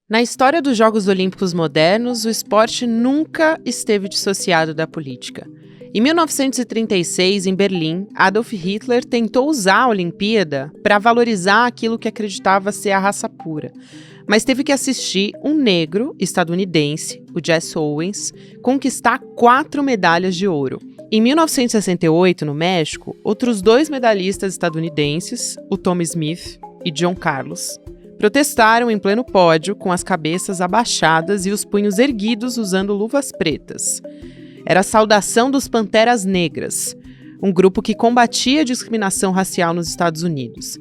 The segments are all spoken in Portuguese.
Na história dos Jogos Olímpicos modernos, o esporte nunca esteve dissociado da política. Em 1936, em Berlim, Adolf Hitler tentou usar a Olimpíada para valorizar aquilo que acreditava ser a raça pura. Mas teve que assistir um negro estadunidense, o Jesse Owens, conquistar 4 medalhas de ouro. Em 1968, no México, outros 2 medalhistas estadunidenses, o Tom Smith e John Carlos, protestaram em pleno pódio com as cabeças abaixadas e os punhos erguidos usando luvas pretas. Era a saudação dos Panteras Negras, um grupo que combatia a discriminação racial nos Estados Unidos.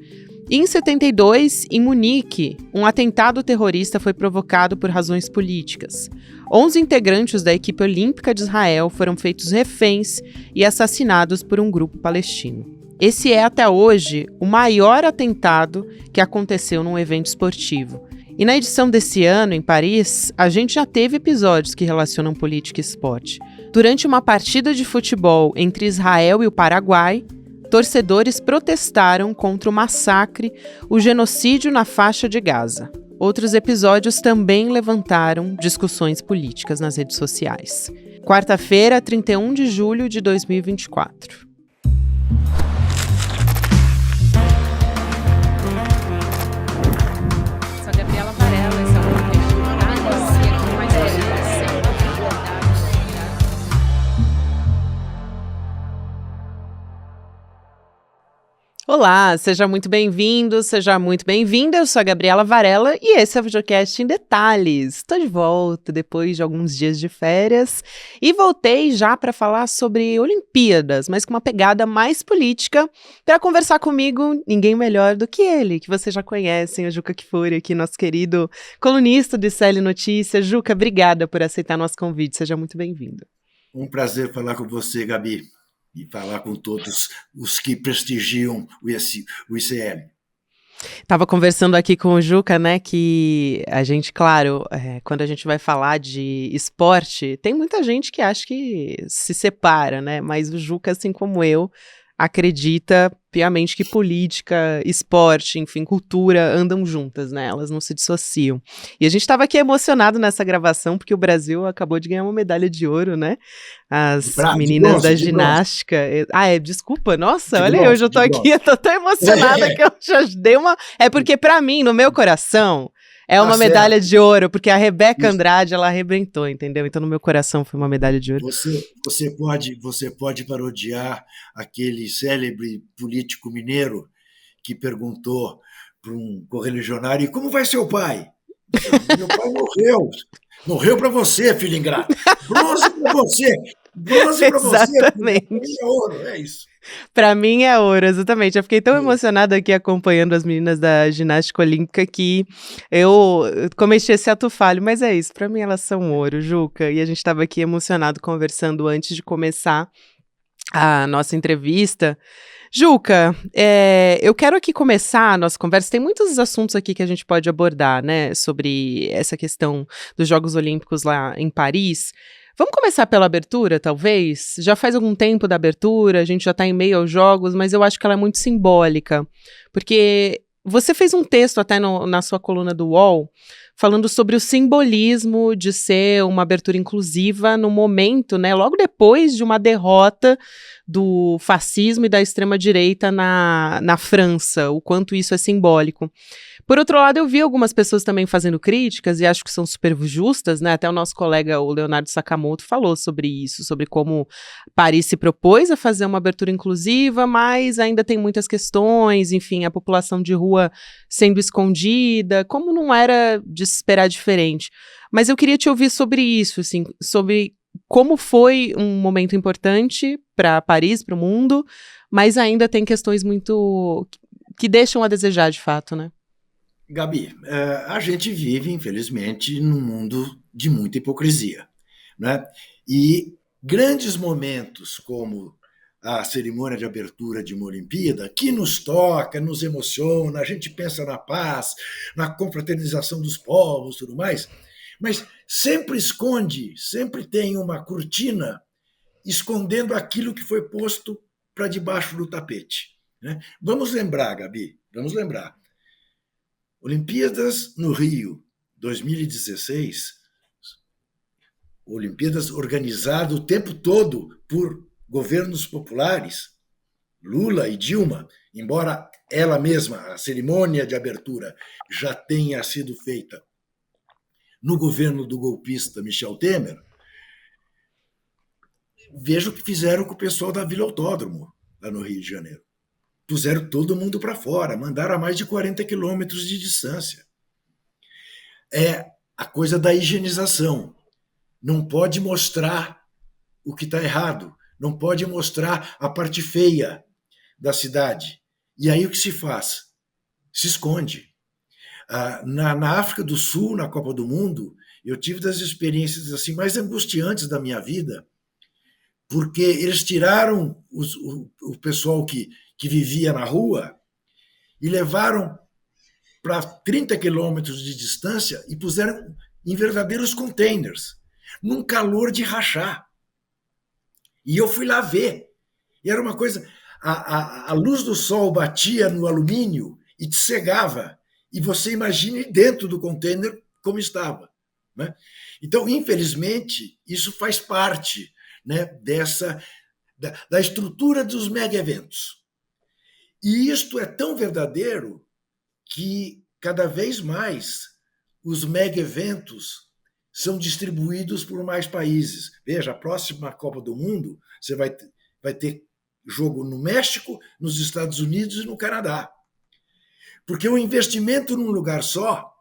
E em 72, em Munique, um atentado terrorista foi provocado por razões políticas. 11 integrantes da equipe olímpica de Israel foram feitos reféns e assassinados por um grupo palestino. Esse é, até hoje, o maior atentado que aconteceu num evento esportivo. E na edição desse ano, em Paris, a gente já teve episódios que relacionam política e esporte. Durante uma partida de futebol entre Israel e o Paraguai, torcedores protestaram contra o massacre, o genocídio na faixa de Gaza. Outros episódios também levantaram discussões políticas nas redes sociais. Quarta-feira, 31 de julho de 2024. Olá, seja muito bem-vindo, seja muito bem-vinda. Eu sou a Gabriela Varela e esse é o Videocast em Detalhes. Estou de volta depois de alguns dias de férias e voltei já para falar sobre Olimpíadas, mas com uma pegada mais política. Para conversar comigo, ninguém melhor do que ele, que vocês já conhecem, o Juca Kfouri, aqui, nosso querido colunista do ICL Notícias. Juca, obrigada por aceitar nosso convite, seja muito bem-vindo. Um prazer falar com você, Gabi. E falar com todos os que prestigiam o ICL. Estava conversando aqui com o Juca, né, que a gente, claro, quando a gente vai falar de esporte, tem muita gente que acha que se separa, né, mas o Juca, assim como eu, acredita piamente que política, esporte, enfim, cultura andam juntas, né? Elas não se dissociam. E a gente estava aqui emocionado nessa gravação porque o Brasil acabou de ganhar uma medalha de ouro, né? As meninas da ginástica. Desculpa, nossa, olha, eu já tô aqui, eu tô tão emocionada que eu já dei uma. É porque pra mim, no meu coração, é uma medalha de ouro, porque a Rebeca Andrade, ela arrebentou, entendeu? Então, no meu coração, foi uma medalha de ouro. Você pode parodiar aquele célebre político mineiro que perguntou para um correligionário: como vai seu pai? Meu pai morreu. Morreu para você, filho ingrato. Bronze para você. Bronze para você. Exatamente. Para mim é ouro, é isso. Pra mim é ouro, exatamente. Eu fiquei tão emocionada aqui acompanhando as meninas da ginástica olímpica que eu cometi esse ato falho, mas é isso, pra mim elas são ouro, Juca. E a gente tava aqui emocionado conversando antes de começar a nossa entrevista. Juca, eu quero aqui começar a nossa conversa, tem muitos assuntos aqui que a gente pode abordar, né, sobre essa questão dos Jogos Olímpicos lá em Paris. Vamos começar pela abertura, talvez? Já faz algum tempo da abertura, a gente já está em meio aos jogos, mas eu acho que ela é muito simbólica, porque você fez um texto até na sua coluna do UOL, falando sobre o simbolismo de ser uma abertura inclusiva no momento, né, logo depois de uma derrota do fascismo e da extrema-direita na França, o quanto isso é simbólico. Por outro lado, eu vi algumas pessoas também fazendo críticas, e acho que são super justas, né? Até o nosso colega, o Leonardo Sakamoto, falou sobre isso, sobre como Paris se propôs a fazer uma abertura inclusiva, mas ainda tem muitas questões, enfim, a população de rua sendo escondida, como não era de se esperar diferente. Mas eu queria te ouvir sobre isso, assim, sobre como foi um momento importante para Paris, para o mundo, mas ainda tem questões muito que deixam a desejar, de fato, né? Gabi, a gente vive, infelizmente, num mundo de muita hipocrisia, né? E grandes momentos como a cerimônia de abertura de uma Olimpíada, que nos toca, nos emociona, a gente pensa na paz, na confraternização dos povos, tudo mais, mas sempre esconde, sempre tem uma cortina escondendo aquilo que foi posto para debaixo do tapete, né? Vamos lembrar, Gabi, vamos lembrar. Olimpíadas no Rio, 2016, Olimpíadas organizado o tempo todo por governos populares, Lula e Dilma, embora ela mesma, a cerimônia de abertura, já tenha sido feita no governo do golpista Michel Temer, veja o que fizeram com o pessoal da Vila Autódromo, lá no Rio de Janeiro. Puseram todo mundo para fora, mandaram a mais de 40 quilômetros de distância. É a coisa da higienização. Não pode mostrar o que está errado, não pode mostrar a parte feia da cidade. E aí o que se faz? Se esconde. Na África do Sul, na Copa do Mundo, eu tive das experiências assim mais angustiantes da minha vida, porque eles tiraram o pessoal que vivia na rua e levaram para 30 quilômetros de distância e puseram em verdadeiros containers, num calor de rachar. E eu fui lá ver. E era uma coisa... A luz do sol batia no alumínio e te cegava. E você imagine dentro do container como estava. Né? Então, infelizmente, isso faz parte, né, da estrutura dos mega-eventos. E isto é tão verdadeiro que, cada vez mais, os mega-eventos são distribuídos por mais países. Veja, a próxima Copa do Mundo, você vai ter jogo no México, nos Estados Unidos e no Canadá. Porque o investimento num lugar só,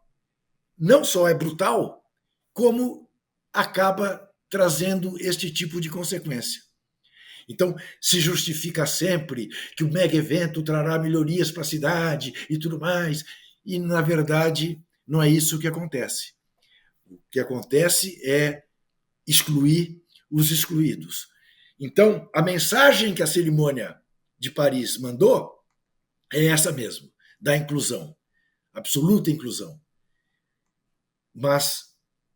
não só é brutal, como acaba trazendo este tipo de consequência. Então, se justifica sempre que o mega-evento trará melhorias para a cidade e tudo mais, e, na verdade, não é isso que acontece. O que acontece é excluir os excluídos. Então, a mensagem que a cerimônia de Paris mandou é essa mesmo, da inclusão, absoluta inclusão. Mas,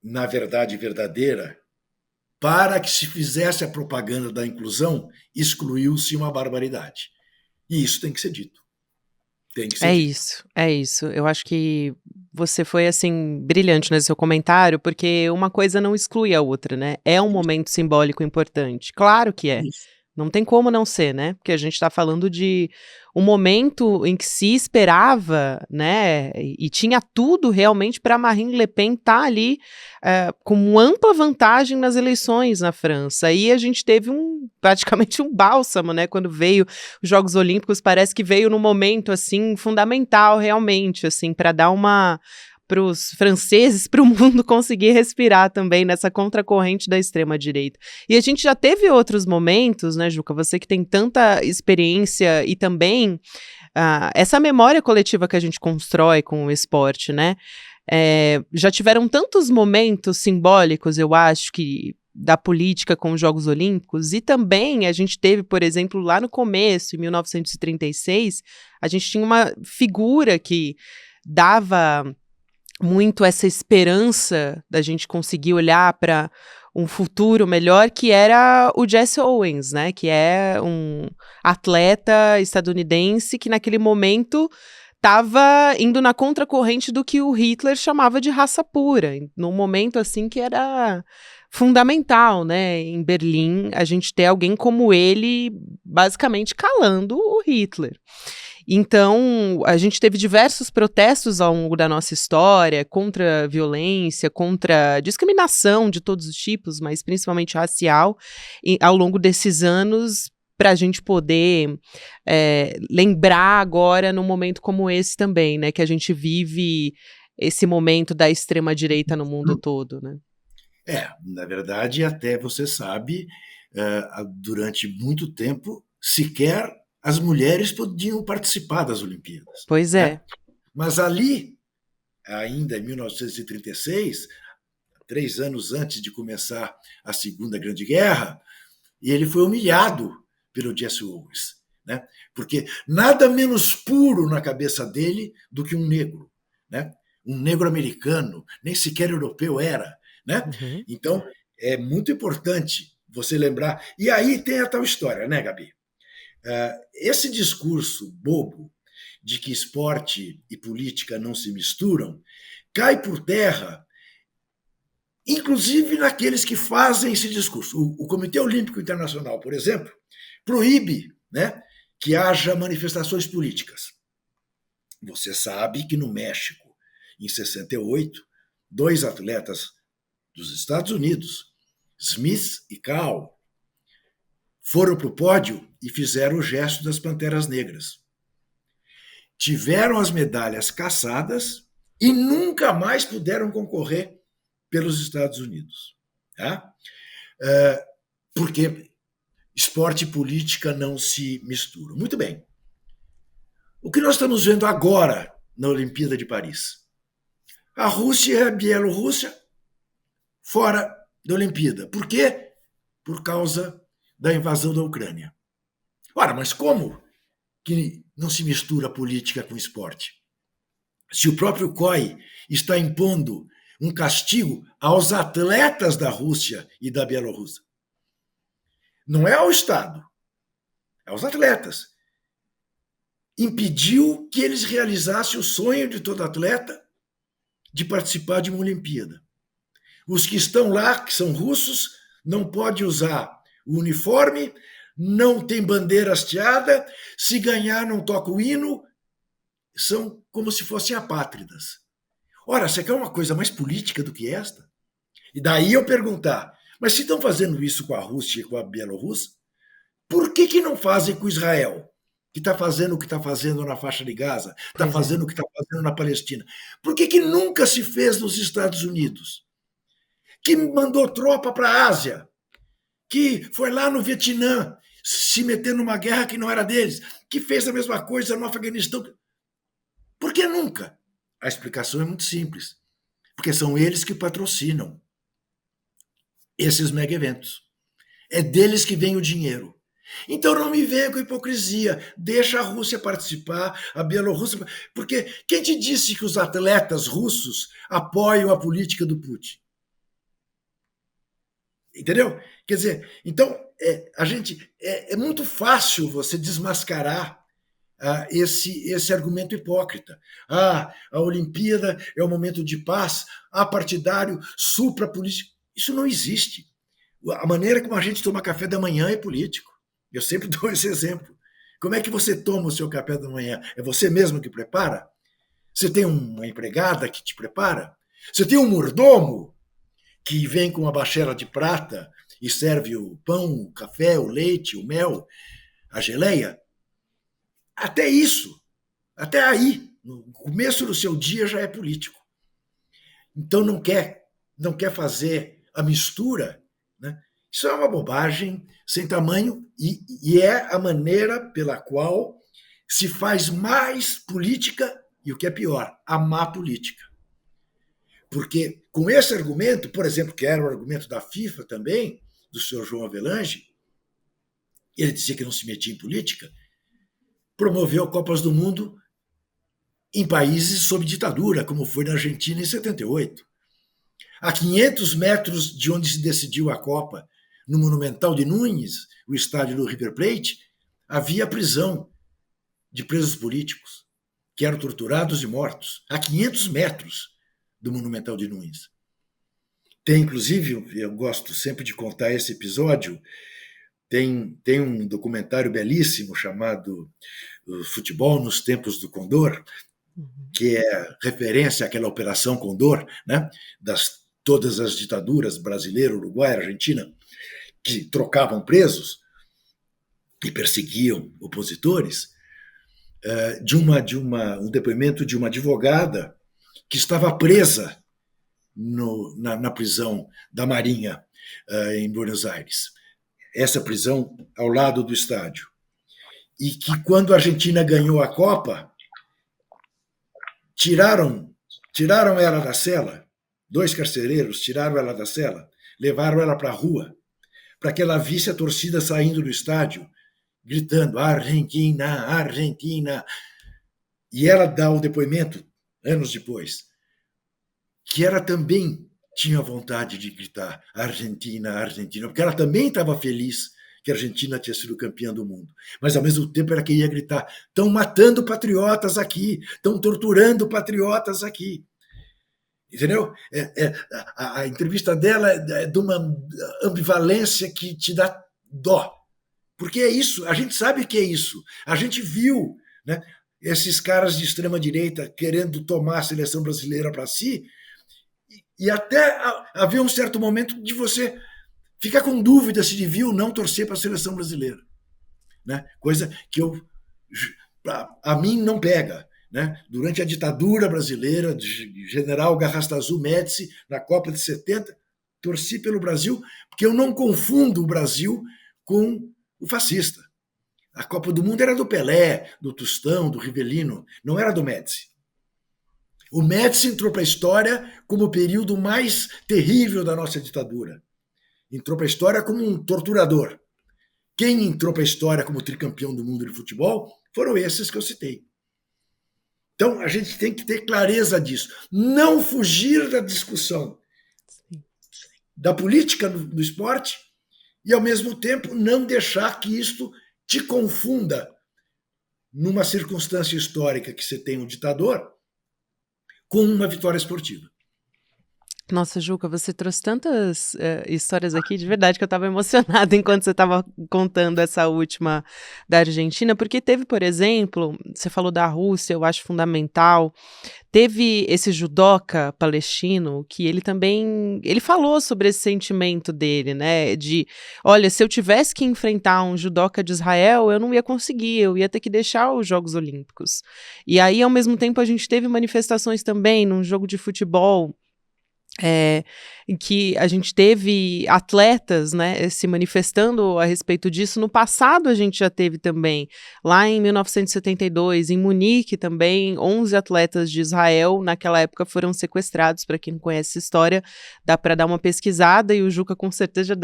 na verdade verdadeira, para que se fizesse a propaganda da inclusão, excluiu-se uma barbaridade. E isso tem que ser dito. Tem que ser dito. É isso. Eu acho que você foi, assim, brilhante nesse seu comentário, porque uma coisa não exclui a outra, né? É um momento simbólico importante. Claro que é. Isso. Não tem como não ser, né? Porque a gente está falando de um momento em que se esperava, né? E tinha tudo realmente para Marine Le Pen estar ali com ampla vantagem nas eleições na França. Aí a gente teve praticamente um bálsamo, né? Quando veio os Jogos Olímpicos, parece que veio num momento assim fundamental, realmente, assim, para dar para os franceses, para o mundo conseguir respirar também nessa contracorrente da extrema-direita. E a gente já teve outros momentos, né, Juca? Você que tem tanta experiência e também essa memória coletiva que a gente constrói com o esporte, né? Já tiveram tantos momentos simbólicos, eu acho, que da política com os Jogos Olímpicos, e também a gente teve, por exemplo, lá no começo, em 1936, a gente tinha uma figura que dava muito essa esperança da gente conseguir olhar para um futuro melhor, que era o Jesse Owens, né, que é um atleta estadunidense que naquele momento estava indo na contracorrente do que o Hitler chamava de raça pura, num momento assim que era fundamental, né, em Berlim, a gente ter alguém como ele basicamente calando o Hitler. Então, a gente teve diversos protestos ao longo da nossa história contra a violência, contra a discriminação de todos os tipos, mas principalmente racial, ao longo desses anos, para a gente poder lembrar agora num momento como esse também, né, que a gente vive esse momento da extrema-direita no mundo todo, né? Na verdade, até você sabe, durante muito tempo, sequer as mulheres podiam participar das Olimpíadas. Pois é. Né? Mas ali, ainda em 1936, 3 anos antes de começar a Segunda Grande Guerra, ele foi humilhado pelo Jesse Owens. Né? Porque nada menos puro na cabeça dele do que um negro. Né? Um negro americano, nem sequer europeu era. Né? Uhum. Então, é muito importante você lembrar. E aí tem a tal história, né, Gabi? Esse discurso bobo de que esporte e política não se misturam, cai por terra, inclusive naqueles que fazem esse discurso. O Comitê Olímpico Internacional, por exemplo, proíbe, né, que haja manifestações políticas. Você sabe que no México, em 68, 2 atletas dos Estados Unidos, Smith e Cowell, foram para o pódio e fizeram o gesto das Panteras Negras. Tiveram as medalhas cassadas e nunca mais puderam concorrer pelos Estados Unidos. Tá? Porque esporte e política não se misturam. Muito bem. O que nós estamos vendo agora na Olimpíada de Paris? A Rússia e a Bielorrússia fora da Olimpíada. Por quê? Por causa da invasão da Ucrânia. Ora, mas como que não se mistura política com esporte? Se o próprio COI está impondo um castigo aos atletas da Rússia e da Bielorrússia. Não é ao Estado, é aos atletas. Impediu que eles realizassem o sonho de todo atleta de participar de uma Olimpíada. Os que estão lá, que são russos, não podem usar o uniforme, não tem bandeira hasteada, se ganhar não toca o hino, são como se fossem apátridas. Ora, você quer uma coisa mais política do que esta? E daí eu perguntar, mas se estão fazendo isso com a Rússia e com a Bielorrússia, por que não fazem com Israel? Que está fazendo o que está fazendo na faixa de Gaza, está fazendo o que está fazendo na Palestina. Por que nunca se fez nos Estados Unidos? Que mandou tropa para a Ásia, que foi lá no Vietnã se meter numa guerra que não era deles, que fez a mesma coisa no Afeganistão. Por que nunca? A explicação é muito simples. Porque são eles que patrocinam esses mega eventos. É deles que vem o dinheiro. Então não me venha com hipocrisia. Deixa a Rússia participar, a Bielorrússia. Porque quem te disse que os atletas russos apoiam a política do Putin? Entendeu? Quer dizer, então é muito fácil você desmascarar esse argumento hipócrita. A Olimpíada é um momento de paz, apartidário, suprapolítico. Isso não existe. A maneira como a gente toma café da manhã é político. Eu sempre dou esse exemplo. Como é que você toma o seu café da manhã? É você mesmo que prepara? Você tem uma empregada que te prepara? Você tem um mordomo que vem com uma baixela de prata e serve o pão, o café, o leite, o mel, a geleia? Até isso, até aí, no começo do seu dia já é político. Então não quer fazer a mistura, né? Isso é uma bobagem sem tamanho e é a maneira pela qual se faz mais política e, o que é pior, a má política. Porque com esse argumento, por exemplo, que era o argumento da FIFA também, do senhor João Avelange, ele dizia que não se metia em política, promoveu Copas do Mundo em países sob ditadura, como foi na Argentina em 78. A 500 metros de onde se decidiu a Copa, no Monumental de Núñez, o estádio do River Plate, havia prisão de presos políticos, que eram torturados e mortos, a 500 metros do Monumental de Núñez. Tem, inclusive, eu gosto sempre de contar esse episódio, tem um documentário belíssimo chamado Futebol nos Tempos do Condor, que é referência àquela Operação Condor, né, todas as ditaduras brasileira, Uruguai, Argentina, que trocavam presos e perseguiam opositores, um depoimento de uma advogada que estava presa na prisão da Marinha em Buenos Aires. Essa prisão ao lado do estádio. E que quando a Argentina ganhou a Copa, tiraram ela da cela, 2 carcereiros tiraram ela da cela, levaram ela para a rua, para que ela visse a torcida saindo do estádio, gritando Argentina, Argentina. E ela dá o depoimento, anos depois, que ela também tinha vontade de gritar Argentina, Argentina, porque ela também estava feliz que a Argentina tinha sido campeã do mundo. Mas, ao mesmo tempo, ela queria gritar: estão matando patriotas aqui, estão torturando patriotas aqui. Entendeu? A entrevista dela é de uma ambivalência que te dá dó. Porque é isso, a gente sabe que é isso. A gente viu, né, esses caras de extrema-direita querendo tomar a seleção brasileira para si, e até havia um certo momento de você ficar com dúvida se devia ou não torcer para a seleção brasileira. Né? Coisa que a mim não pega. Né? Durante a ditadura brasileira, de general Garrastazu Médici, na Copa de 70, torci pelo Brasil, porque eu não confundo o Brasil com o fascista. A Copa do Mundo era do Pelé, do Tostão, do Rivellino, não era do Médici. O Médici entrou para a história como o período mais terrível da nossa ditadura. Entrou para a história como um torturador. Quem entrou para a história como tricampeão do mundo de futebol foram esses que eu citei. Então, a gente tem que ter clareza disso. Não fugir da discussão da política do esporte e, ao mesmo tempo, não deixar que isto te confunda numa circunstância histórica que você tem um ditador com uma vitória esportiva. Nossa, Juca, você trouxe tantas histórias aqui, de verdade, que eu estava emocionada enquanto você estava contando essa última da Argentina, porque teve, por exemplo, você falou da Rússia, eu acho fundamental, teve esse judoca palestino que ele também, ele falou sobre esse sentimento dele, né, de, olha, se eu tivesse que enfrentar um judoca de Israel, eu não ia conseguir, eu ia ter que deixar os Jogos Olímpicos. E aí, ao mesmo tempo, a gente teve manifestações também num jogo de futebol, em que a gente teve atletas, né, se manifestando a respeito disso. No passado a gente já teve também, lá em 1972, em Munique também, 11 atletas de Israel, naquela época foram sequestrados. Para quem não conhece essa história, dá para dar uma pesquisada, e o Juca com certeza,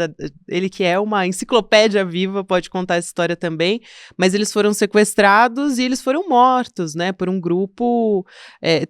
ele que é uma enciclopédia viva, pode contar essa história também, mas eles foram sequestrados e eles foram mortos, né, por um grupo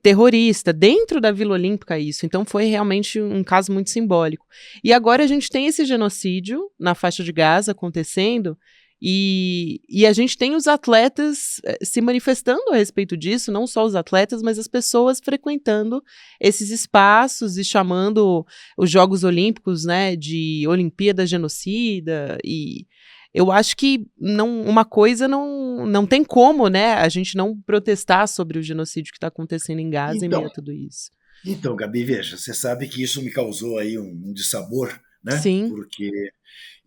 terrorista, dentro da Vila Olímpica isso, então foi realmente um caso muito simbólico. E agora a gente tem esse genocídio na faixa de Gaza acontecendo, e a gente tem os atletas se manifestando a respeito disso, não só os atletas, mas as pessoas frequentando esses espaços e chamando os Jogos Olímpicos, né, de Olimpíada Genocida. E eu acho que uma coisa não tem como, né, a gente não protestar sobre o genocídio que está acontecendo em Gaza em meio a tudo isso. Então, Gabi, veja, você sabe que isso me causou aí um dissabor, né? Sim. Porque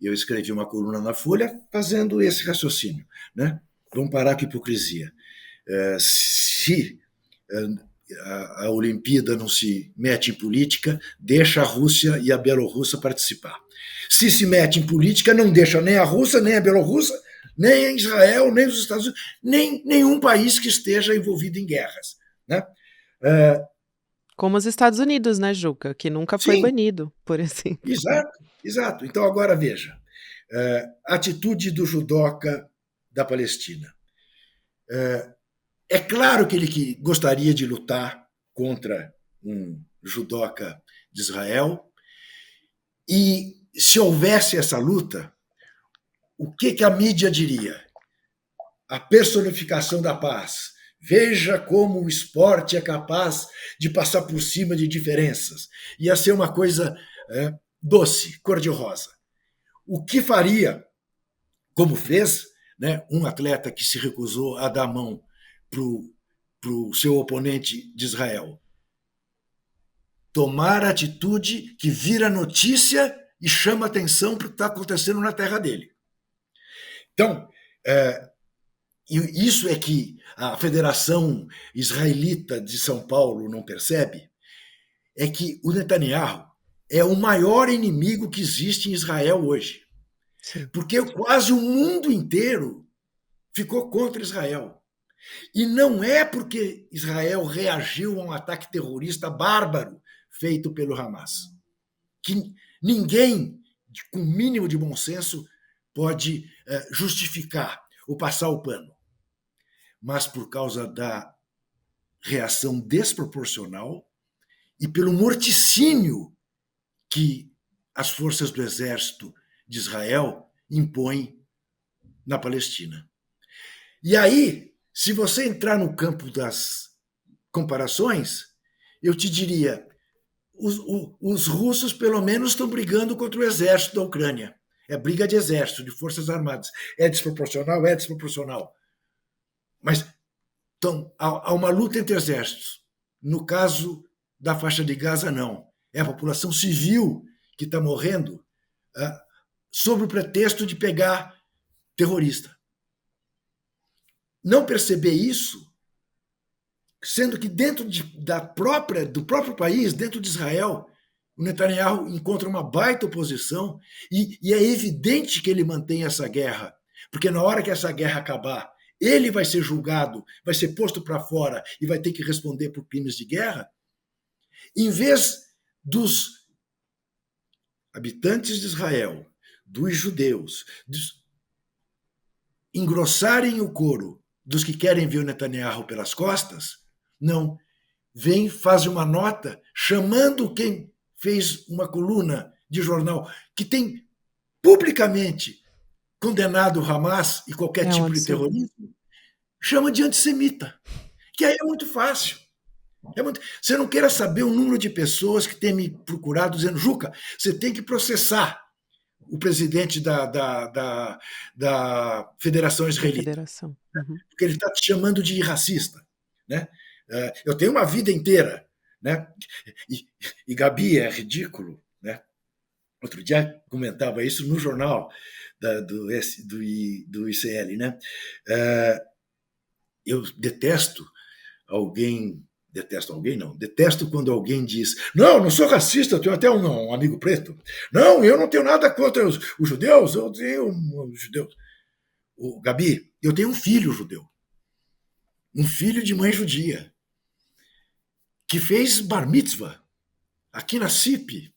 eu escrevi uma coluna na Folha fazendo esse raciocínio, né? Vamos parar com a hipocrisia. Se a Olimpíada não se mete em política, deixa a Rússia e a Bielorrússia participar. Se mete em política, não deixa nem a Rússia, nem a Bielorrússia, nem a Israel, nem os Estados Unidos, nem nenhum país que esteja envolvido em guerras, né? Como os Estados Unidos, né, Juca? Que nunca foi banido, por exemplo. Exato. Então, agora veja. Atitude do judoca da Palestina. É claro que ele gostaria de lutar contra um judoca de Israel, e se houvesse essa luta, o que a mídia diria? A personificação da paz. Veja como o esporte é capaz de passar por cima de diferenças. Ia ser uma coisa doce, cor-de-rosa. O que faria, como fez, né, um atleta que se recusou a dar a mão para o seu oponente de Israel? Tomar a atitude que vira notícia e chama atenção para o que está acontecendo na terra dele. Então, e isso é que a Federação Israelita de São Paulo não percebe, é que o Netanyahu é o maior inimigo que existe em Israel hoje. Sim. Porque quase o mundo inteiro ficou contra Israel. E não é porque Israel reagiu a um ataque terrorista bárbaro feito pelo Hamas, que ninguém com mínimo de bom senso pode justificar ou passar o pano, mas por causa da reação desproporcional e pelo morticínio que as forças do exército de Israel impõem na Palestina. E aí, se você entrar no campo das comparações, eu te diria, os russos pelo menos estão brigando contra o exército da Ucrânia. É briga de exército, de forças armadas. É desproporcional? É desproporcional. Mas então, há uma luta entre exércitos. No caso da faixa de Gaza, não. É a população civil que está morrendo sob o pretexto de pegar terrorista. Não perceber isso, sendo que dentro do próprio país, dentro de Israel, o Netanyahu encontra uma baita oposição e é evidente que ele mantém essa guerra, porque na hora que essa guerra acabar, ele vai ser julgado, vai ser posto para fora e vai ter que responder por crimes de guerra, em vez dos habitantes de Israel, dos judeus, engrossarem o coro dos que querem ver o Netanyahu pelas costas, não. Vem, faz uma nota chamando quem fez uma coluna de jornal que tem publicamente condenado o Hamas e qualquer tipo de terrorismo, chama de antissemita. Que aí é muito fácil. Você não queira saber o número de pessoas que têm me procurado dizendo, Juca, você tem que processar o presidente da Federação Israelita. Porque ele está te chamando de racista. Né? Eu tenho uma vida inteira. Né? E Gabi, é ridículo. Né? Outro dia comentava isso no jornal do ICL. Né? Eu detesto quando alguém diz, não sou racista, eu tenho até um amigo preto. Não, eu não tenho nada contra os judeus, eu tenho os judeus. Gabi, eu tenho um filho judeu, um filho de mãe judia, que fez bar mitzvah aqui na CIP.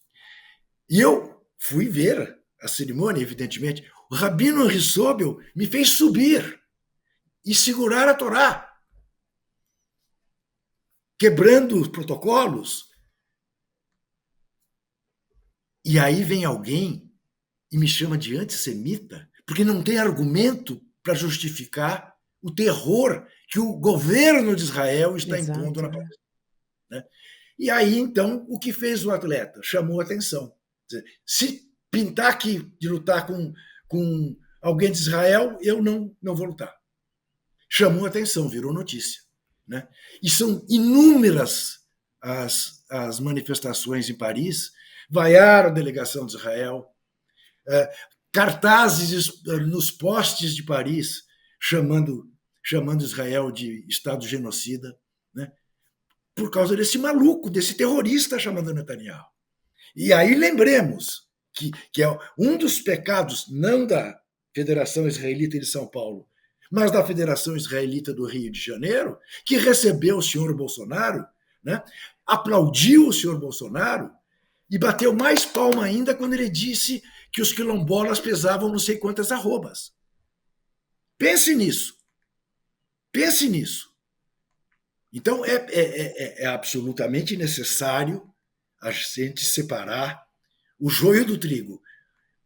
E eu fui ver a cerimônia, evidentemente. O Rabino Henri Sobel me fez subir e segurar a Torá, quebrando os protocolos. E aí vem alguém e me chama de antissemita, porque não tem argumento para justificar o terror que o governo de Israel está impondo na Palestina. Né? E aí, então, o que fez o atleta? Chamou a atenção. Se pintar aqui de lutar com alguém de Israel, eu não vou lutar. Chamou a atenção, virou notícia. Né? E são inúmeras as manifestações em Paris, vaiaram a delegação de Israel, cartazes nos postes de Paris chamando Israel de Estado genocida, né? Por causa desse maluco, desse terrorista chamado Netanyahu. E aí lembremos que é um dos pecados, não da Federação Israelita de São Paulo, mas da Federação Israelita do Rio de Janeiro, que recebeu o senhor Bolsonaro, né, aplaudiu o senhor Bolsonaro e bateu mais palma ainda quando ele disse que os quilombolas pesavam não sei quantas arrobas. Pense nisso. Pense nisso. Então, é absolutamente necessário a gente separar o joio do trigo.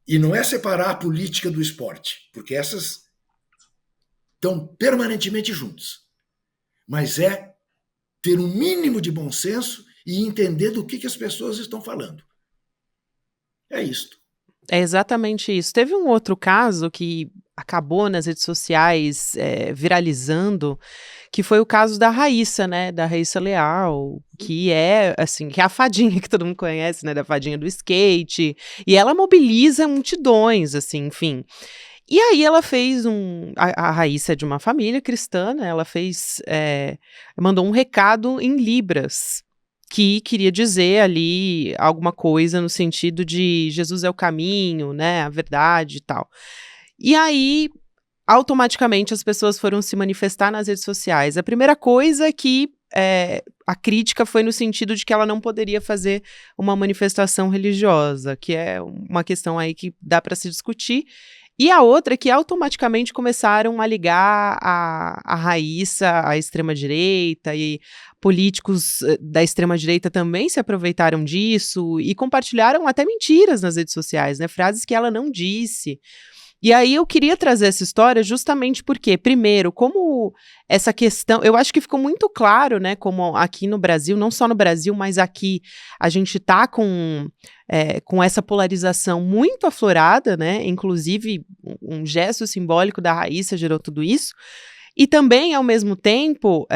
E não é separar a política do esporte, porque essas estão permanentemente juntos. Mas é ter um mínimo de bom senso e entender do que as pessoas estão falando. É isto. É exatamente isso. Teve um outro caso que acabou nas redes sociais viralizando, que foi o caso da Raíssa, né, da Raíssa Leal, que é, assim, que é a fadinha que todo mundo conhece, né, da fadinha do skate, e ela mobiliza multidões, assim, enfim. E aí ela fez a Raíssa é de uma família cristã, né, ela mandou um recado em Libras, que queria dizer ali alguma coisa no sentido de Jesus é o caminho, né, a verdade e tal. E aí, automaticamente, as pessoas foram se manifestar nas redes sociais. A primeira coisa é que a crítica foi no sentido de que ela não poderia fazer uma manifestação religiosa, que é uma questão aí que dá para se discutir. E a outra é que automaticamente começaram a ligar a Raíssa à extrema-direita, e políticos da extrema-direita também se aproveitaram disso e compartilharam até mentiras nas redes sociais, né? Frases que ela não disse. E aí eu queria trazer essa história justamente porque, primeiro, como essa questão, eu acho que ficou muito claro, né, como aqui no Brasil, não só no Brasil, mas aqui a gente tá com essa polarização muito aflorada, né, inclusive um gesto simbólico da Raíssa gerou tudo isso. E também, ao mesmo tempo,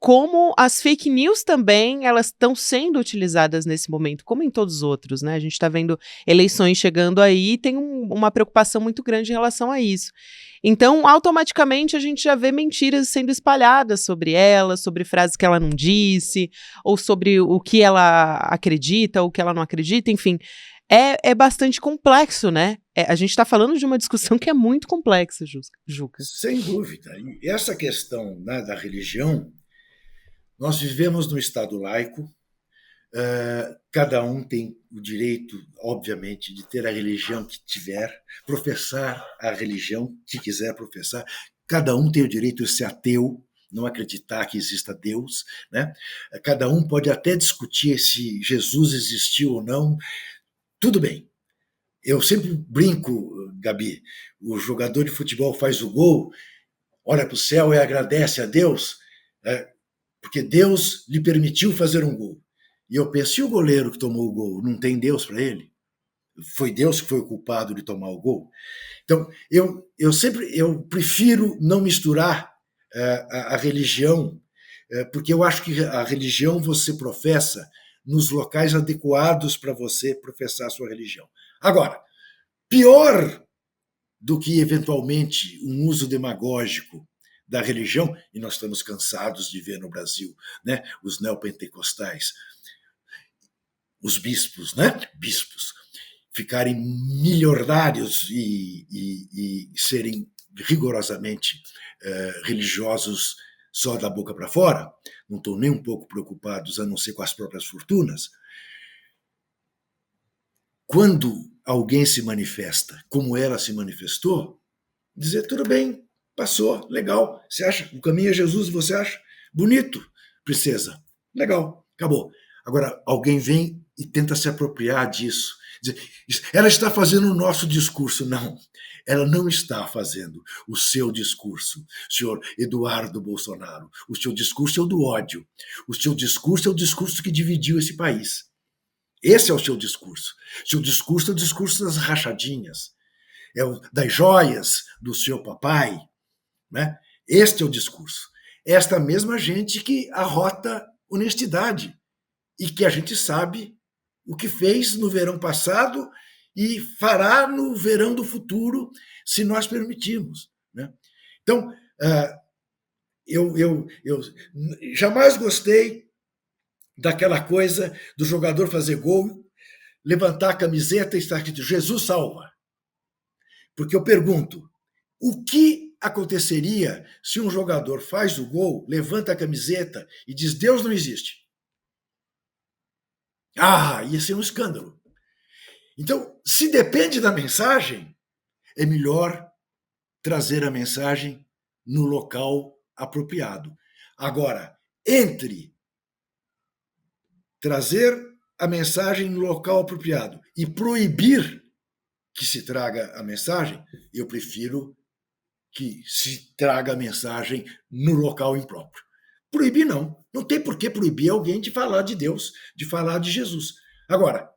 como as fake news também, elas estão sendo utilizadas nesse momento, como em todos os outros, né? A gente está vendo eleições chegando aí e tem uma preocupação muito grande em relação a isso. Então, automaticamente, a gente já vê mentiras sendo espalhadas sobre ela, sobre frases que ela não disse, ou sobre o que ela acredita, ou o que ela não acredita, enfim. É bastante complexo, né? A gente está falando de uma discussão que é muito complexa, Juca. Sem dúvida. E essa questão, né, da religião, nós vivemos num Estado laico, cada um tem o direito, obviamente, de ter a religião que tiver, professar a religião que quiser professar. Cada um tem o direito de ser ateu, não acreditar que exista Deus, né? Cada um pode até discutir se Jesus existiu ou não. Tudo bem. Eu sempre brinco, Gabi, o jogador de futebol faz o gol, olha para o céu e agradece a Deus, porque Deus lhe permitiu fazer um gol. E eu penso, e o goleiro que tomou o gol, não tem Deus para ele? Foi Deus que foi o culpado de tomar o gol? Então, eu prefiro não misturar a religião, porque eu acho que a religião você professa nos locais adequados para você professar a sua religião. Agora, pior do que, eventualmente, um uso demagógico da religião, e nós estamos cansados de ver no Brasil, né, os neopentecostais, os bispos, né, ficarem milionários e serem rigorosamente religiosos só da boca para fora, não estão nem um pouco preocupados a não ser com as próprias fortunas. Quando alguém se manifesta como ela se manifestou, dizer, tudo bem, passou, legal, você acha? O caminho é Jesus, você acha? Bonito, princesa, legal, acabou. Agora, alguém vem e tenta se apropriar disso. Dizer, ela está fazendo o nosso discurso. Não, ela não está fazendo o seu discurso, senhor Eduardo Bolsonaro. O seu discurso é o do ódio. O seu discurso é o discurso que dividiu esse país. Esse é o seu discurso. Seu discurso é o discurso das rachadinhas, é o das joias do seu papai, né? Este é o discurso. Esta mesma gente que arrota honestidade e que a gente sabe o que fez no verão passado e fará no verão do futuro, se nós permitirmos, né? Então, eu jamais gostei daquela coisa do jogador fazer gol, levantar a camiseta e estar escrito Jesus salva. Porque eu pergunto, o que aconteceria se um jogador faz o gol, levanta a camiseta e diz Deus não existe? Ia ser um escândalo. Então, se depende da mensagem, é melhor trazer a mensagem no local apropriado. Agora, entre trazer a mensagem no local apropriado e proibir que se traga a mensagem, eu prefiro que se traga a mensagem no local impróprio. Proibir não. Não tem por que proibir alguém de falar de Deus, de falar de Jesus. Agora,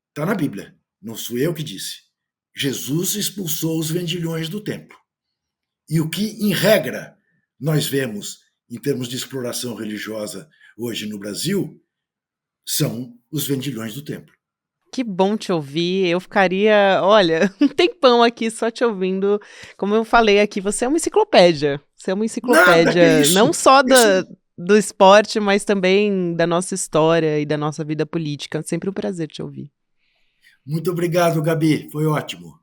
está na Bíblia, não sou eu que disse. Jesus expulsou os vendilhões do templo. E o que, em regra, nós vemos em termos de exploração religiosa hoje no Brasil são os vendilhões do templo. Que bom te ouvir. Eu ficaria, olha, um tempão aqui só te ouvindo. Como eu falei aqui, você é uma enciclopédia. Você é uma enciclopédia, não só do esporte, mas também da nossa história e da nossa vida política. Sempre um prazer te ouvir. Muito obrigado, Gabi. Foi ótimo.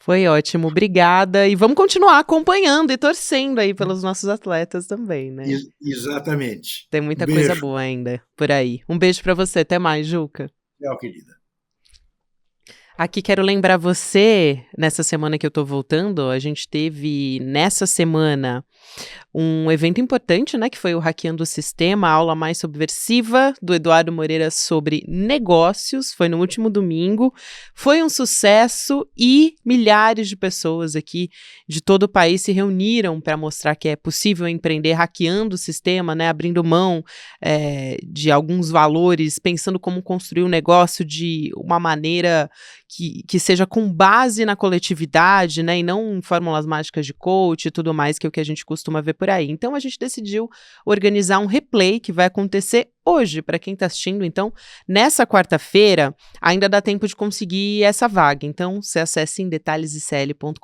Foi ótimo, obrigada. E vamos continuar acompanhando e torcendo aí pelos nossos atletas também, né? Exatamente. Tem muita coisa boa ainda por aí. Um beijo para você. Até mais, Juca. Tchau, querida. Aqui quero lembrar você, nessa semana que eu tô voltando, a gente teve nessa semana um evento importante, né, que foi o Hackeando o Sistema, a aula mais subversiva do Eduardo Moreira sobre negócios, foi no último domingo, foi um sucesso e milhares de pessoas aqui de todo o país se reuniram para mostrar que é possível empreender hackeando o sistema, né, abrindo mão de alguns valores, pensando como construir um negócio de uma maneira que seja com base na coletividade, né, e não em fórmulas mágicas de coach e tudo mais, que é o que a gente costuma ver por aí. Então, a gente decidiu organizar um replay que vai acontecer hoje, para quem está assistindo. Então, nessa quarta-feira, ainda dá tempo de conseguir essa vaga. Então, você acesse em detalhesicl.com.br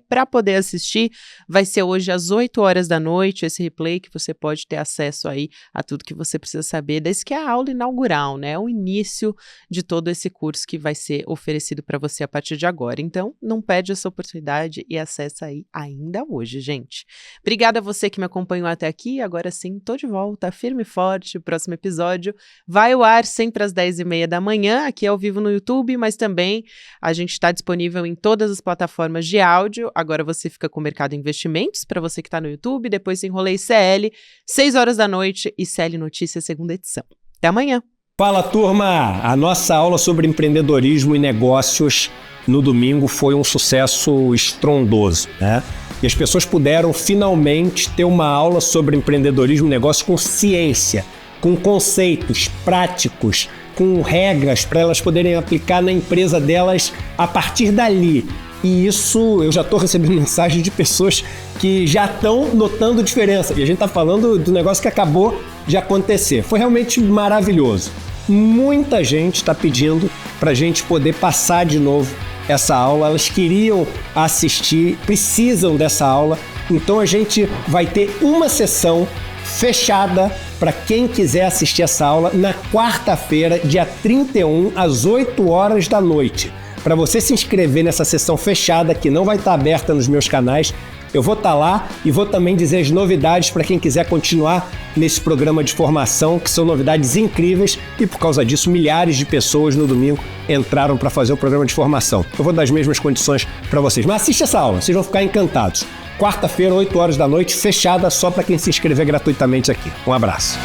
para poder assistir. Vai ser hoje às 8 horas da noite, esse replay que você pode ter acesso aí a tudo que você precisa saber, desde que é a aula inaugural, né? O início de todo esse curso que vai ser oferecido para você a partir de agora. Então, não perde essa oportunidade e acessa aí ainda hoje, gente. Obrigada a você que me acompanhou até aqui. Agora sim, tô de volta, firme e forte. O próximo episódio vai ao ar sempre às 10h30 da manhã, aqui ao vivo no YouTube, mas também a gente está disponível em todas as plataformas de áudio. Agora você fica com o Mercado Investimentos, para você que está no YouTube, depois Enrolei CL, 6 horas da noite, e CL Notícias, segunda edição. Até amanhã! Fala, turma! A nossa aula sobre empreendedorismo e negócios no domingo foi um sucesso estrondoso, né? E as pessoas puderam finalmente ter uma aula sobre empreendedorismo e negócio com ciência, com conceitos práticos, com regras para elas poderem aplicar na empresa delas a partir dali. E isso, eu já estou recebendo mensagens de pessoas que já estão notando diferença. E a gente está falando do negócio que acabou de acontecer. Foi realmente maravilhoso. Muita gente está pedindo para a gente poder passar de novo essa aula. Elas queriam assistir, precisam dessa aula. Então a gente vai ter uma sessão fechada para quem quiser assistir essa aula na quarta-feira, dia 31, às 8 horas da noite. Para você se inscrever nessa sessão fechada, que não vai estar aberta nos meus canais, eu vou estar lá e vou também dizer as novidades para quem quiser continuar nesse programa de formação, que são novidades incríveis, e por causa disso milhares de pessoas no domingo entraram para fazer o programa de formação. Eu vou dar as mesmas condições para vocês, mas assiste essa aula, vocês vão ficar encantados. Quarta-feira, 8 horas da noite, fechada só para quem se inscrever gratuitamente aqui. Um abraço.